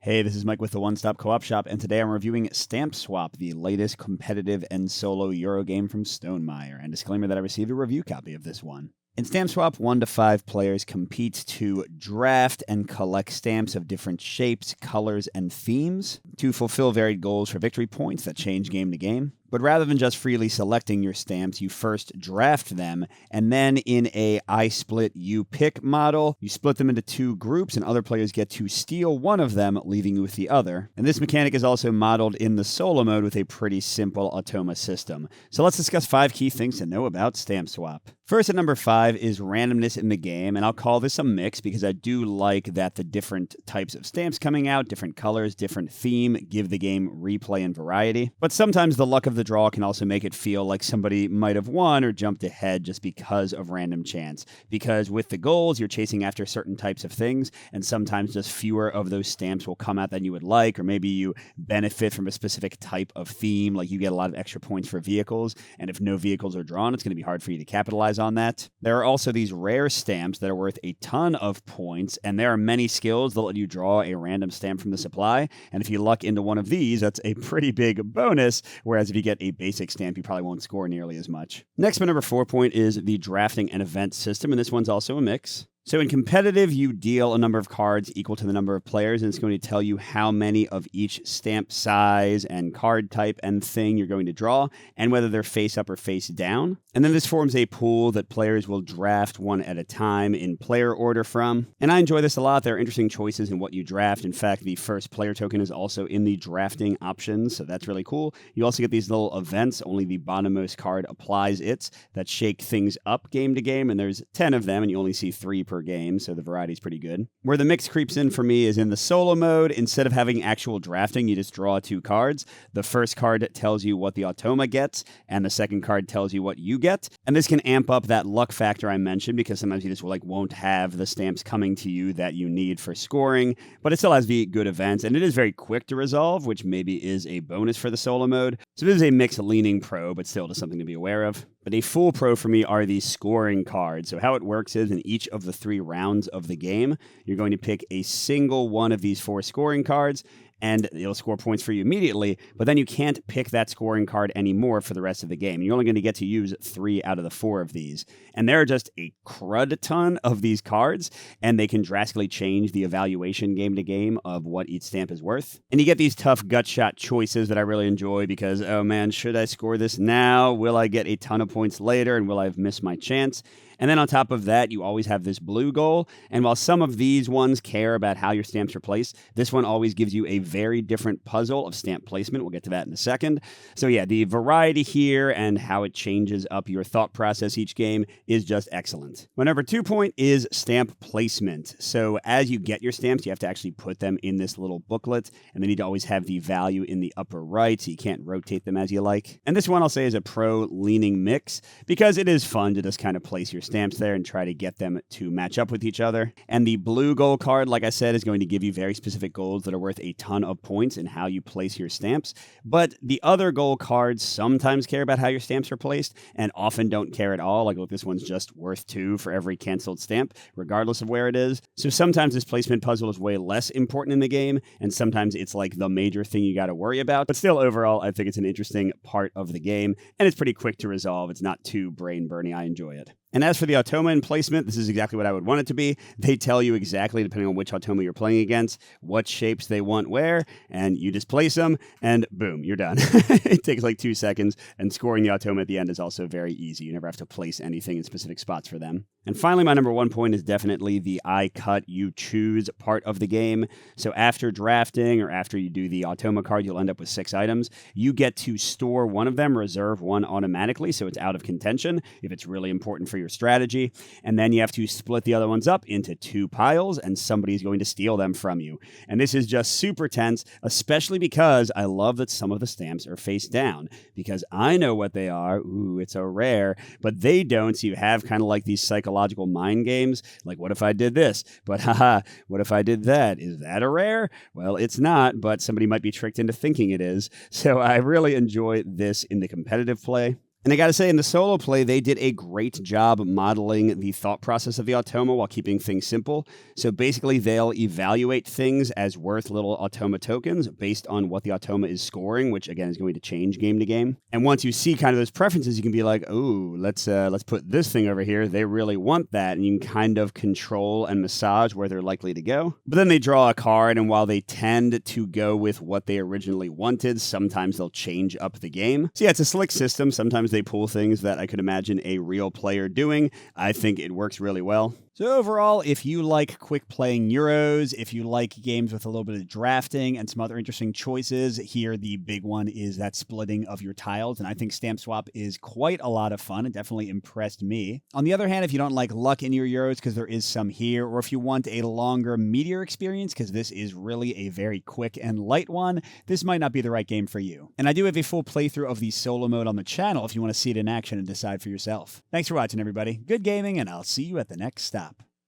Hey, this is Mike with the One Stop Co-op Shop, and today I'm reviewing Stamp Swap, the latest competitive and solo Euro game from Stonemaier. And disclaimer that I received a review copy of this one. In Stamp Swap, 1 to 5 players compete to draft and collect stamps of different shapes, colors, and themes to fulfill varied goals for victory points that change game to game. But rather than just freely selecting your stamps, you first draft them, and then in a I split, you pick model, you split them into 2 groups, and other players get to steal one of them, leaving you with the other. And this mechanic is also modeled in the solo mode with a pretty simple automa system. So let's discuss 5 key things to know about Stamp Swap. First, at number 5 is randomness in the game, and I'll call this a mix because I do like that the different types of stamps coming out, different colors, different theme, give the game replay and variety. But sometimes the luck of the draw can also make it feel like somebody might have won or jumped ahead just because of random chance. Because with the goals, you're chasing after certain types of things, and sometimes just fewer of those stamps will come out than you would like, or maybe you benefit from a specific type of theme, like you get a lot of extra points for vehicles, and if no vehicles are drawn, it's going to be hard for you to capitalize on that. There are also these rare stamps that are worth a ton of points, and there are many skills that let you draw a random stamp from the supply, and if you luck into one of these, that's a pretty big bonus, whereas if you get a basic stamp, you probably won't score nearly as much. Next, my number 4 point is the drafting and event system, and this one's also a mix. So in competitive, you deal a number of cards equal to the number of players, and it's going to tell you how many of each stamp size and card type and thing you're going to draw, and whether they're face up or face down. And then this forms a pool that players will draft one at a time in player order from. And I enjoy this a lot. There are interesting choices in what you draft. In fact, the first player token is also in the drafting options, so that's really cool. You also get these little events, only the bottommost card applies it, that shake things up game to game, and there's 10 of them, and you only see 3 per game, so the variety is pretty good. Where the mix creeps in for me is in the solo mode. Instead of having actual drafting, you just draw 2 cards. The first card tells you what the automa gets, and the second card tells you what you get. And this can amp up that luck factor I mentioned, because sometimes you just won't have the stamps coming to you that you need for scoring, but it still has the good events, and it is very quick to resolve, which maybe is a bonus for the solo mode. So this is a mix leaning pro, but still just something to be aware of. But a full pro for me are the scoring cards. So how it works is in each of the 3 rounds of the game, you're going to pick a single one of these 4 scoring cards, and it'll score points for you immediately, but then you can't pick that scoring card anymore for the rest of the game. You're only going to get to use 3 out of the 4 of these. And there are just a crud ton of these cards, and they can drastically change the evaluation game to game of what each stamp is worth. And you get these tough gut shot choices that I really enjoy because, oh man, should I score this now? Will I get a ton of points later, and will I have missed my chance? And then on top of that, you always have this blue goal. And while some of these ones care about how your stamps are placed, this one always gives you a very different puzzle of stamp placement. We'll get to that in a second. So yeah, the variety here and how it changes up your thought process each game is just excellent. My number 2 point is stamp placement. So as you get your stamps, you have to actually put them in this little booklet, and they need to always have the value in the upper right, so you can't rotate them as you like. And this one I'll say is a pro-leaning mix, because it is fun to just kind of place your stamps there and try to get them to match up with each other. And the blue goal card, like I said, is going to give you very specific goals that are worth a ton of points in how you place your stamps. But the other goal cards sometimes care about how your stamps are placed and often don't care at all. Like, look, this one's just worth 2 for every canceled stamp, regardless of where it is. So sometimes this placement puzzle is way less important in the game, and sometimes it's like the major thing you got to worry about. But still, overall, I think it's an interesting part of the game, and it's pretty quick to resolve. It's not too brain-burning. I enjoy it. And as for the automa and placement, this is exactly what I would want it to be. They tell you exactly, depending on which automa you're playing against, what shapes they want where, and you just place them, and boom, you're done. It takes like 2 seconds, and scoring the automa at the end is also very easy. You never have to place anything in specific spots for them. And finally, my number 1 point is definitely the I cut, you choose part of the game. So after drafting or after you do the automa card, you'll end up with 6 items. You get to store one of them, reserve one automatically, so it's out of contention if it's really important for your strategy. And then you have to split the other ones up into 2 piles, and somebody's going to steal them from you. And this is just super tense, especially because I love that some of the stamps are face down, because I know what they are. Ooh, it's a rare, but they don't, so you have kind of like these psychological mind games, like what if I did this? But haha, what if I did that? Is that a rare? Well, it's not, but somebody might be tricked into thinking it is. So I really enjoy this in the competitive play. And I gotta say, in the solo play, they did a great job modeling the thought process of the Automa while keeping things simple. So basically, they'll evaluate things as worth little Automa tokens based on what the Automa is scoring, which again is going to change game to game. And once you see kind of those preferences, you can be like, oh, let's put this thing over here. They really want that, and you can kind of control and massage where they're likely to go. But then they draw a card, and while they tend to go with what they originally wanted, sometimes they'll change up the game. So yeah, it's a slick system. Sometimes they pull things that I could imagine a real player doing. I think it works really well. So overall, if you like quick playing Euros, if you like games with a little bit of drafting and some other interesting choices, here the big one is that splitting of your tiles. And I think Stamp Swap is quite a lot of fun. It definitely impressed me. On the other hand, if you don't like luck in your Euros, because there is some here, or if you want a longer Meteor experience, because this is really a very quick and light one, this might not be the right game for you. And I do have a full playthrough of the solo mode on the channel if you want to see it in action and decide for yourself. Thanks for watching, everybody. Good gaming, and I'll see you at the next stop.